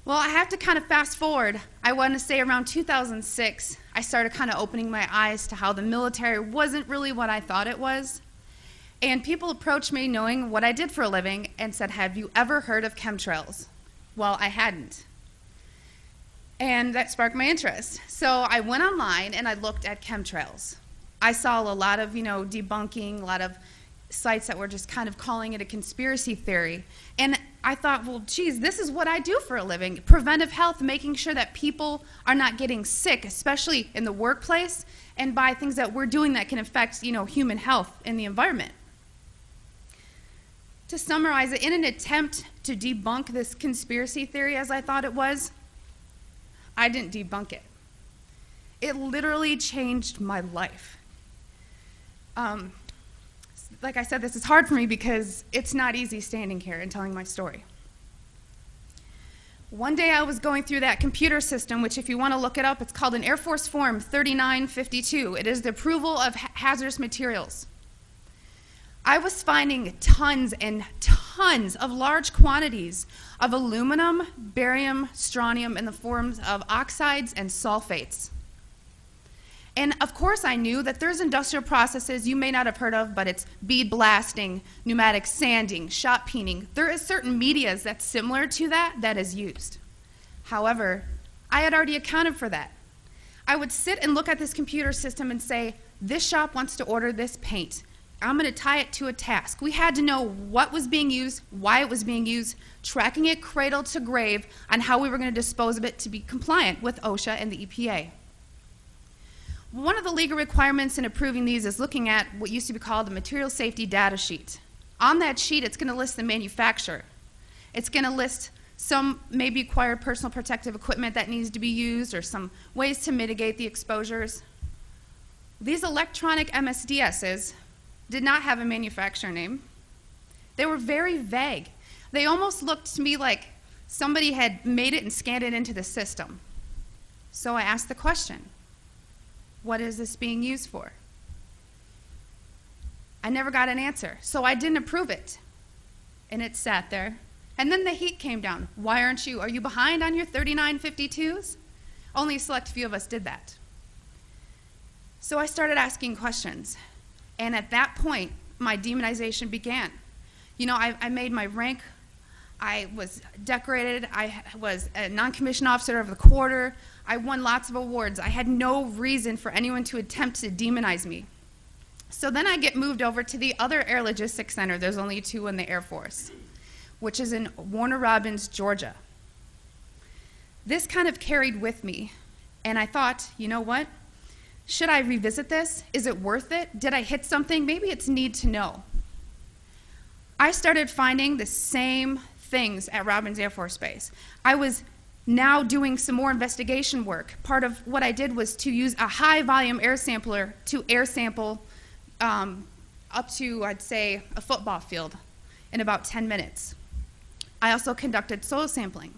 Well, I have to kind of fast forward. I want to say around 2006, I started kind of opening my eyes to how the military wasn't really what I thought it was. And people approached me knowing what I did for a living and said, have you ever heard of chemtrails? Well, I hadn't. And that sparked my interest. So I went online and I looked at chemtrails. I saw a lot of, debunking, a lot of sites that were just kind of calling it a conspiracy theory. And I thought, well, geez, this is what I do for a living. Preventive health, making sure that people are not getting sick, especially in the workplace, and by things that we're doing that can affect, human health and the environment. To summarize it, in an attempt to debunk this conspiracy theory as I thought it was, I didn't debunk it. It literally changed my life. Like I said, this is hard for me because it's not easy standing here and telling my story. One day I was going through that computer system, which if you want to look it up, it's called an Air Force Form 3952. It is the approval of hazardous materials. I was finding tons and tons of large quantities of aluminum, barium, strontium in the forms of oxides and sulfates. And of course I knew that there's industrial processes you may not have heard of, but it's bead blasting, pneumatic sanding, shot peening. There is certain medias that's similar to that is used. However, I had already accounted for that. I would sit and look at this computer system and say, this shop wants to order this paint. I'm going to tie it to a task. We had to know what was being used, why it was being used, tracking it cradle to grave on how we were going to dispose of it to be compliant with OSHA and the EPA. One of the legal requirements in approving these is looking at what used to be called the material safety data sheet. On that sheet, it's going to list the manufacturer. It's going to list some maybe acquired personal protective equipment that needs to be used or some ways to mitigate the exposures. These electronic MSDSs did not have a manufacturer name. They were very vague. They almost looked to me like somebody had made it and scanned it into the system. So I asked the question, what is this being used for? I never got an answer, so I didn't approve it. And it sat there. And then the heat came down. Why aren't you? Are you behind on your 3952s? Only a select few of us did that. So I started asking questions. And at that point, my demonization began. I made my rank. I was decorated. I was a non-commissioned officer of the quarter. I won lots of awards. I had no reason for anyone to attempt to demonize me. So then I get moved over to the other Air Logistics Center. There's only 2 in the Air Force, which is in Warner Robins, Georgia. This kind of carried with me. And I thought, you know what? Should I revisit this? Is it worth it? Did I hit something? Maybe it's need to know. I started finding the same things at Robins Air Force Base. I was now doing some more investigation work. Part of what I did was to use a high volume air sampler to air sample up to, I'd say, a football field in about 10 minutes. I also conducted soil sampling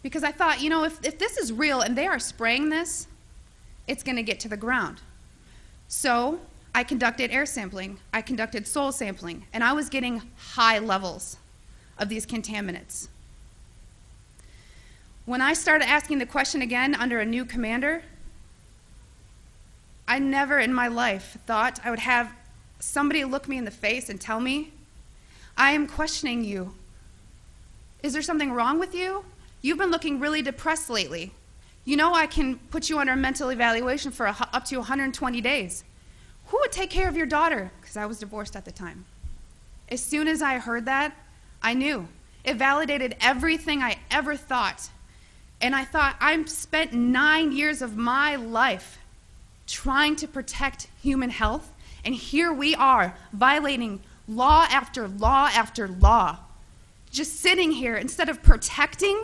because I thought, if this is real and they are spraying this, it's going to get to the ground. So I conducted air sampling, I conducted soil sampling, and I was getting high levels of these contaminants. When I started asking the question again under a new commander, I never in my life thought I would have somebody look me in the face and tell me, I am questioning you. Is there something wrong with you? You've been looking really depressed lately. I can put you under a mental evaluation for up to 120 days. Who would take care of your daughter? Because I was divorced at the time. As soon as I heard that, I knew. It validated everything I ever thought. And I thought, I've spent 9 years of my life trying to protect human health, and here we are violating law after law after law. Just sitting here, instead of protecting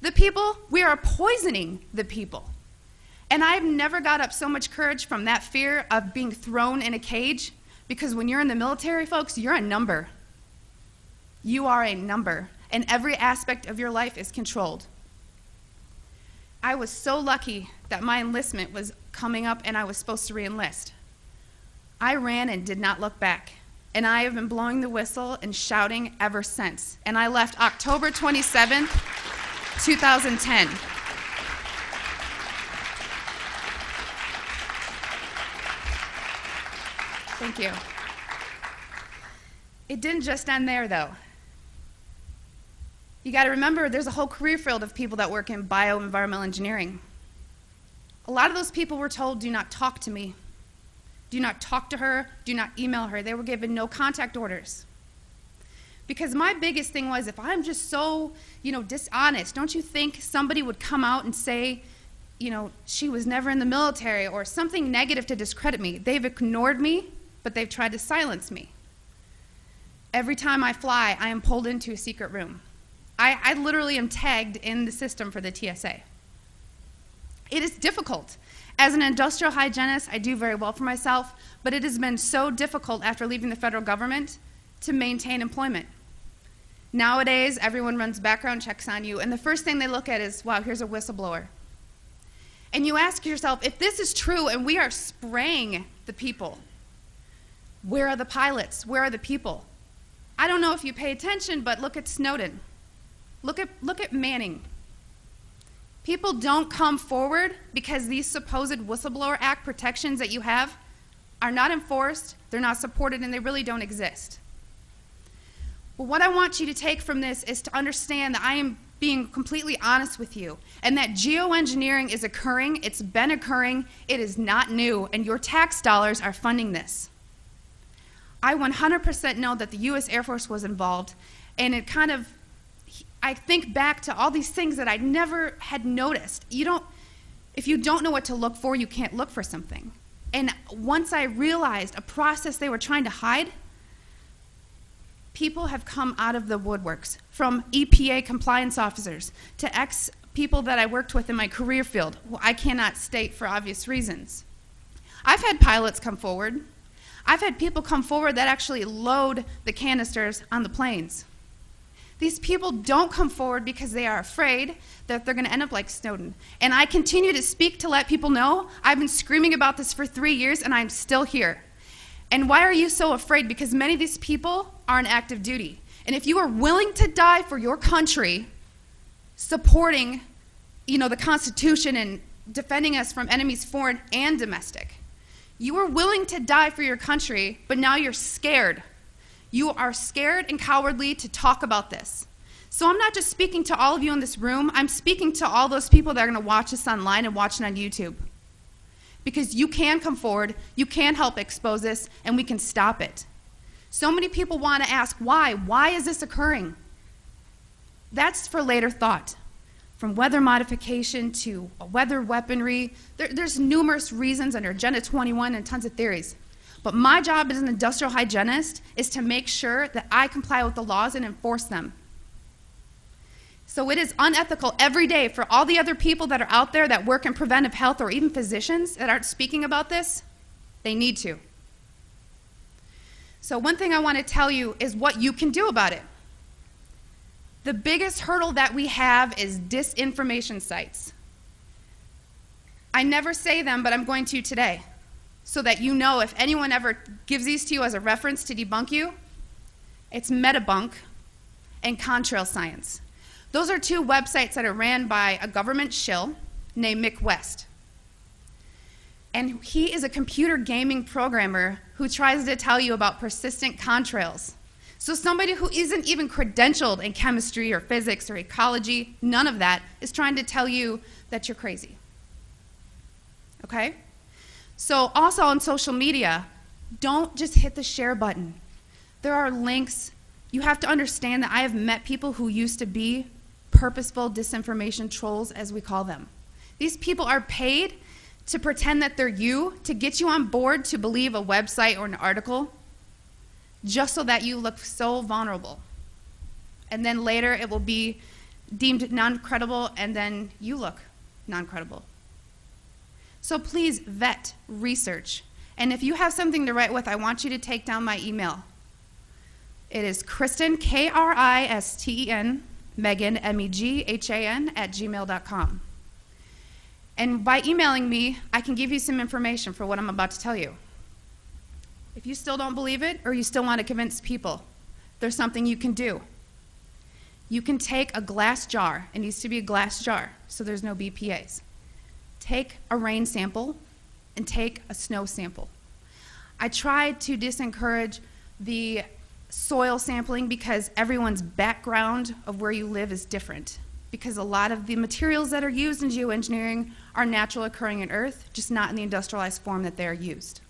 the people, we are poisoning the people. And I've never got up so much courage from that fear of being thrown in a cage, because when you're in the military, folks, you're a number. You are a number, and every aspect of your life is controlled. I was so lucky that my enlistment was coming up and I was supposed to re-enlist. I ran and did not look back, and I have been blowing the whistle and shouting ever since. And I left October 27th. 2010. Thank you. It didn't just end there, though. You got to remember, there's a whole career field of people that work in bioenvironmental engineering. A lot of those people were told, do not talk to me. Do not talk to her. Do not email her. They were given no contact orders. Because my biggest thing was, if I'm just so, dishonest, don't you think somebody would come out and say, she was never in the military or something negative to discredit me? They've ignored me, but they've tried to silence me. Every time I fly, I am pulled into a secret room. I literally am tagged in the system for the TSA. It is difficult. As an industrial hygienist, I do very well for myself, but it has been so difficult after leaving the federal government to maintain employment. Nowadays, everyone runs background checks on you, and the first thing they look at is, wow, here's a whistleblower. And you ask yourself, if this is true and we are spraying the people, where are the pilots? Where are the people? I don't know if you pay attention, but look at Snowden. Look at Manning. People don't come forward because these supposed Whistleblower Act protections that you have are not enforced, they're not supported, and they really don't exist. Well, what I want you to take from this is to understand that I am being completely honest with you, and that geoengineering is occurring, it's been occurring, it is not new, and your tax dollars are funding this. I 100% know that the U.S. Air Force was involved, and I think back to all these things that I never had noticed. If you don't know what to look for, you can't look for something. And once I realized a process they were trying to hide, people have come out of the woodworks, from EPA compliance officers to ex-people that I worked with in my career field, who I cannot state for obvious reasons. I've had pilots come forward. I've had people come forward that actually load the canisters on the planes. These people don't come forward because they are afraid that they're going to end up like Snowden. And I continue to speak to let people know I've been screaming about this for 3 years and I'm still here. And why are you so afraid? Because many of these people are on active duty. And if you are willing to die for your country, supporting, the Constitution and defending us from enemies foreign and domestic, you are willing to die for your country, but now you're scared. You are scared and cowardly to talk about this. So I'm not just speaking to all of you in this room, I'm speaking to all those people that are going to watch this online and watch it on YouTube. Because you can come forward, you can help expose this, and we can stop it. So many people want to ask, why? Why is this occurring? That's for later thought. From weather modification to weather weaponry, there's numerous reasons under Agenda 21 and tons of theories. But my job as an industrial hygienist is to make sure that I comply with the laws and enforce them. So it is unethical every day for all the other people that are out there that work in preventive health, or even physicians that aren't speaking about this. They need to. So one thing I want to tell you is what you can do about it. The biggest hurdle that we have is disinformation sites. I never say them, but I'm going to today, so that you know if anyone ever gives these to you as a reference to debunk you, it's Metabunk and Contrail Science. Those are two websites that are ran by a government shill named Mick West. And he is a computer gaming programmer who tries to tell you about persistent contrails. So somebody who isn't even credentialed in chemistry or physics or ecology, none of that, is trying to tell you that you're crazy. Okay? So also on social media, don't just hit the share button. There are links. You have to understand that I have met people who used to be purposeful disinformation trolls, as we call them. These people are paid to pretend that they're you, to get you on board to believe a website or an article, just so that you look so vulnerable. And then later it will be deemed non-credible, and then you look non-credible. So please vet, research. And if you have something to write with, I want you to take down my email. It is Kristen, Kristen, Meghan, Meghan, @gmail.com. And by emailing me, I can give you some information for what I'm about to tell you. If you still don't believe it, or you still want to convince people, there's something you can do. You can take a glass jar. It needs to be a glass jar, so there's no BPAs. Take a rain sample and take a snow sample. I tried to disencourage the soil sampling because everyone's background of where you live is different. Because a lot of the materials that are used in geoengineering are natural occurring in Earth, just not in the industrialized form that they are used.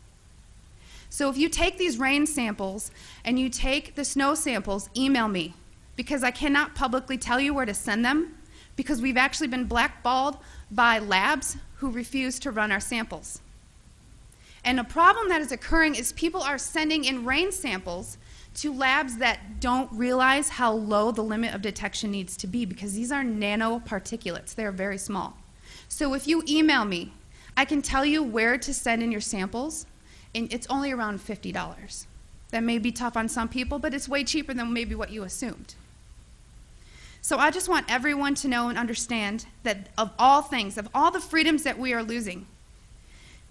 So if you take these rain samples and you take the snow samples, email me, because I cannot publicly tell you where to send them, because we've actually been blackballed by labs who refuse to run our samples. And a problem that is occurring is people are sending in rain samples to labs that don't realize how low the limit of detection needs to be, because these are nanoparticulates. They're very small. So if you email me, I can tell you where to send in your samples, and it's only around $50. That may be tough on some people, but it's way cheaper than maybe what you assumed. So I just want everyone to know and understand that of all things, of all the freedoms that we are losing,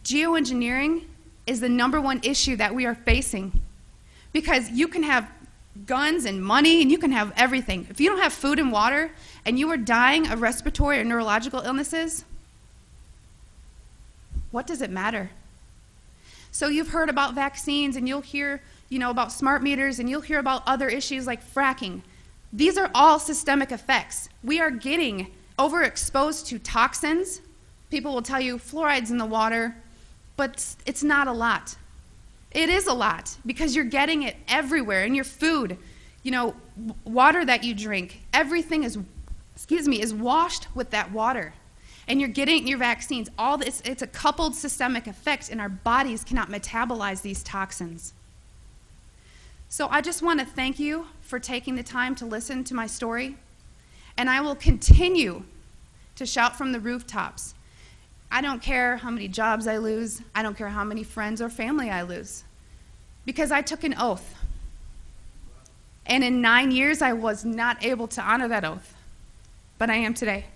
geoengineering is the #1 issue that we are facing. Because you can have guns and money and you can have everything. If you don't have food and water and you are dying of respiratory or neurological illnesses, what does it matter? So you've heard about vaccines and you'll hear, about smart meters, and you'll hear about other issues like fracking. These are all systemic effects. We are getting overexposed to toxins. People will tell you fluoride's in the water, but it's not a lot. It is a lot because you're getting it everywhere in your food, water that you drink. Everything is washed with that water. And you're getting your vaccines. All this, it's a coupled systemic effect, and our bodies cannot metabolize these toxins. So I just want to thank you for taking the time to listen to my story, and I will continue to shout from the rooftops. I don't care how many jobs I lose. I don't care how many friends or family I lose, because I took an oath. And in 9 years, I was not able to honor that oath, but I am today.